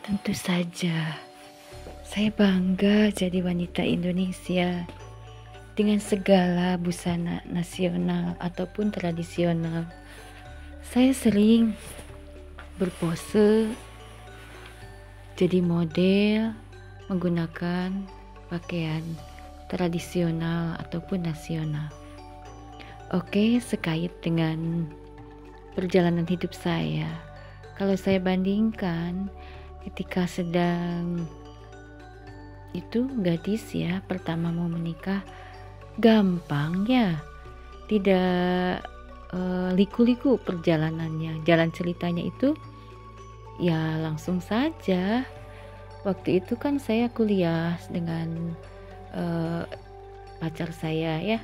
Tentu saja, saya bangga jadi wanita Indonesia dengan segala busana nasional ataupun tradisional. Saya sering berpose jadi model menggunakan pakaian tradisional ataupun nasional. Oke, sekait dengan perjalanan hidup saya, kalau saya bandingkan ketika sedang itu gadis ya, pertama mau menikah, gampang ya, tidak liku-liku perjalanannya, jalan ceritanya itu ya langsung saja. Waktu itu kan saya kuliah dengan pacar saya ya,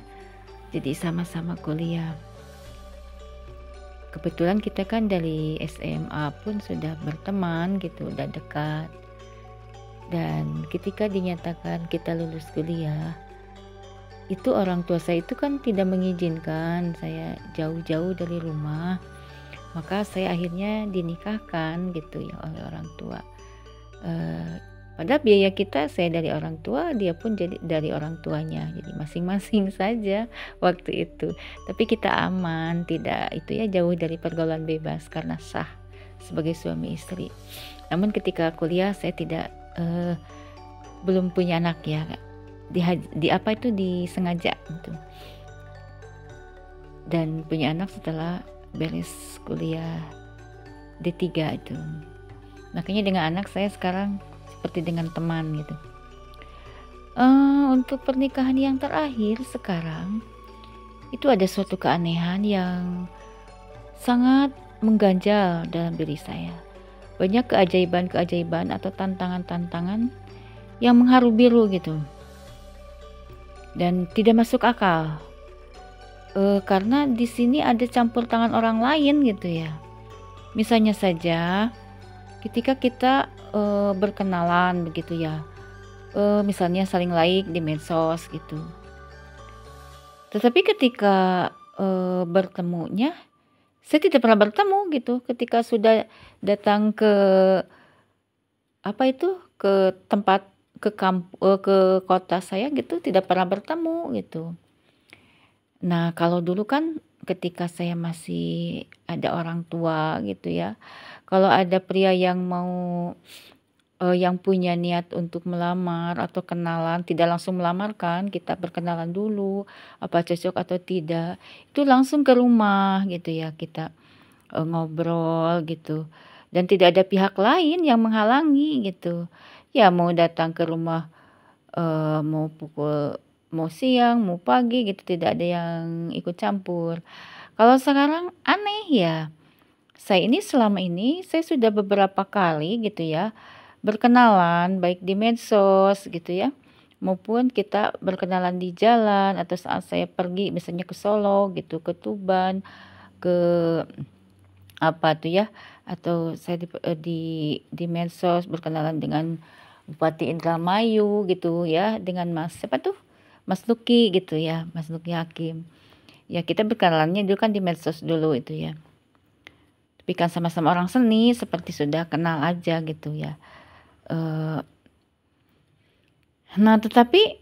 jadi sama-sama kuliah. Kebetulan kita kan dari SMA pun sudah berteman gitu, udah dekat. Dan ketika dinyatakan kita lulus kuliah, itu orang tua saya itu kan tidak mengizinkan saya jauh-jauh dari rumah. Maka saya akhirnya dinikahkan gitu ya oleh orang tua. Padahal biaya kita, saya dari orang tua, dia pun jadi dari orang tuanya, jadi masing-masing saja waktu itu. Tapi kita aman, tidak itu ya, jauh dari pergaulan bebas karena sah sebagai suami istri. Namun ketika kuliah saya tidak belum punya anak ya, di apa itu disengaja gitu. Dan punya anak setelah beres kuliah D3 itu. Makanya dengan anak saya sekarang seperti dengan teman gitu. Untuk pernikahan yang terakhir sekarang itu ada suatu keanehan yang sangat mengganjal dalam diri saya. Banyak keajaiban-keajaiban atau tantangan-tantangan yang mengharu biru gitu, dan tidak masuk akal. Karena di sini ada campur tangan orang lain gitu ya. Misalnya saja ketika kita berkenalan begitu ya, misalnya saling like di medsos gitu. Tetapi ketika bertemunya, saya tidak pernah bertemu gitu. Ketika sudah datang ke apa itu, ke tempat, ke kota saya gitu, tidak pernah bertemu gitu. Nah, kalau dulu kan ketika saya masih ada orang tua gitu ya, kalau ada pria yang mau yang punya niat untuk melamar atau kenalan, tidak langsung melamar kan, kita berkenalan dulu, apa cocok atau tidak, itu langsung ke rumah gitu ya, kita ngobrol gitu, dan tidak ada pihak lain yang menghalangi gitu. Ya mau datang ke rumah, mau siang, mau pagi gitu, tidak ada yang ikut campur. Kalau sekarang aneh ya, saya ini selama ini saya sudah beberapa kali gitu ya, berkenalan baik di medsos gitu ya, maupun kita berkenalan di jalan atau saat saya pergi misalnya ke Solo gitu, ke Tuban, ke apa tuh ya, atau saya di medsos berkenalan dengan Bupati Indramayu gitu ya, dengan Mas siapa tuh, Mas Luki gitu ya, Mas Luki Hakim. Ya kita berkenalannya dulu kan di medsos dulu itu ya. Tapi kan sama-sama orang seni, seperti sudah kenal aja gitu ya. Nah tetapi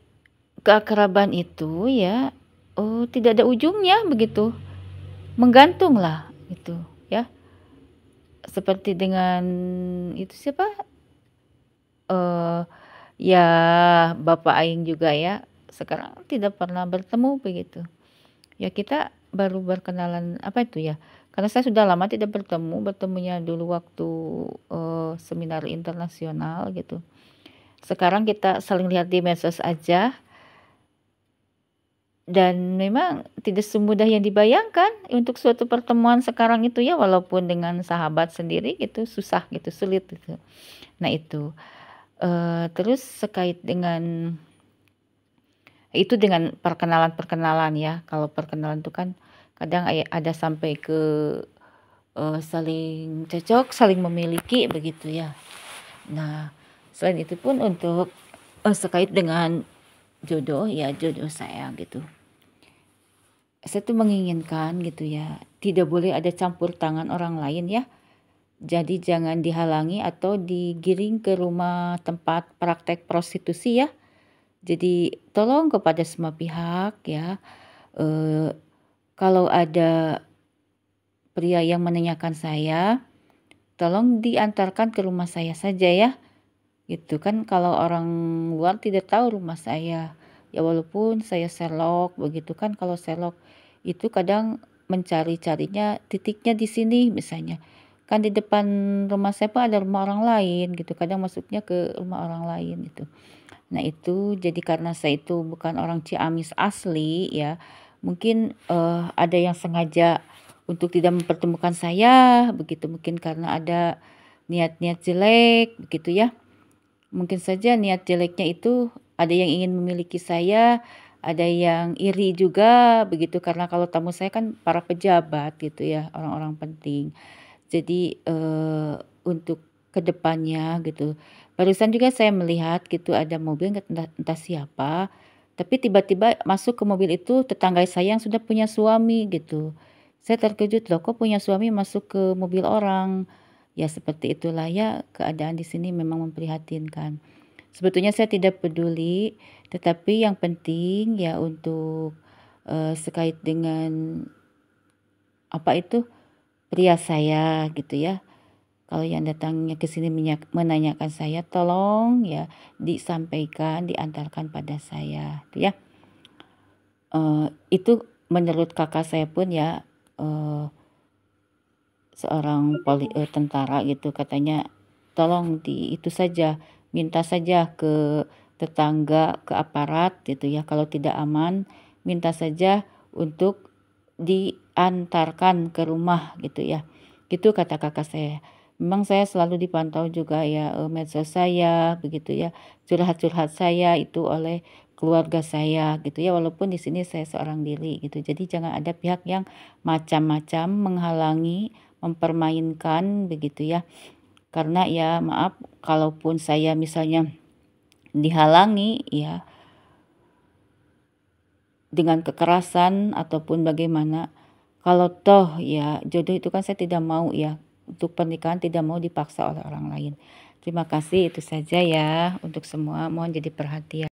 keakraban itu ya, tidak ada ujungnya begitu, menggantung lah gitu ya. Seperti dengan itu siapa, ya Bapak Aing juga ya, sekarang tidak pernah bertemu begitu. Ya kita baru berkenalan apa itu ya, karena saya sudah lama tidak bertemunya dulu waktu seminar internasional gitu. Sekarang kita saling lihat di medsos aja, dan memang tidak semudah yang dibayangkan untuk suatu pertemuan sekarang itu ya, walaupun dengan sahabat sendiri itu susah gitu, sulit gitu. Nah itu, terus sekait dengan itu, dengan perkenalan ya, kalau perkenalan itu kan kadang ada sampai ke saling cocok, saling memiliki begitu ya. Nah selain itu pun untuk sekait dengan jodoh ya, jodoh saya gitu, saya tuh menginginkan gitu ya, tidak boleh ada campur tangan orang lain ya Jadi jangan dihalangi atau digiring ke rumah tempat praktek prostitusi ya. Jadi tolong kepada semua pihak ya, kalau ada pria yang menanyakan saya, tolong diantarkan ke rumah saya saja ya. Gitu kan, kalau orang luar tidak tahu rumah saya. Ya walaupun saya Sherlock begitu kan, kalau Sherlock itu kadang mencari-carinya titiknya di sini misalnya. Kan di depan rumah saya pun ada rumah orang lain gitu, kadang masuknya ke rumah orang lain gitu. Nah itu jadi karena saya itu bukan orang Ciamis asli ya, mungkin ada yang sengaja untuk tidak mempertemukan saya begitu, mungkin karena ada niat-niat jelek begitu ya. Mungkin saja niat jeleknya itu ada yang ingin memiliki saya, ada yang iri juga begitu, karena kalau tamu saya kan para pejabat gitu ya, orang-orang penting. Jadi, untuk kedepannya gitu, barusan juga saya melihat gitu ada mobil entah entah siapa, tapi tiba-tiba masuk ke mobil itu tetangga saya yang sudah punya suami gitu. Saya terkejut, "Loh kok punya suami masuk ke mobil orang?" Ya seperti itulah ya, keadaan di sini memang memprihatinkan. Sebetulnya saya tidak peduli, tetapi yang penting ya untuk, sekait dengan apa itu, pria saya gitu ya. Kalau yang datangnya ke sini menanyakan saya, tolong ya disampaikan, diantarkan pada saya, gitu ya. Itu menurut kakak saya pun ya, seorang tentara gitu, katanya, "Tolong itu saja, minta saja ke tetangga, ke aparat," gitu ya, "kalau tidak aman, minta saja untuk diantarkan ke rumah," gitu ya. Gitu kata kakak saya. Memang saya selalu dipantau juga ya, medsos saya begitu ya, curhat-curhat saya itu oleh keluarga saya gitu ya, walaupun di sini saya seorang diri gitu. Jadi jangan ada pihak yang macam-macam menghalangi, mempermainkan begitu ya. Karena ya maaf, kalaupun saya misalnya dihalangi ya dengan kekerasan ataupun bagaimana, kalau toh ya jodoh itu kan saya tidak mau ya, untuk pernikahan tidak mau dipaksa oleh orang lain. Terima kasih, itu saja ya untuk semua, mohon jadi perhatian.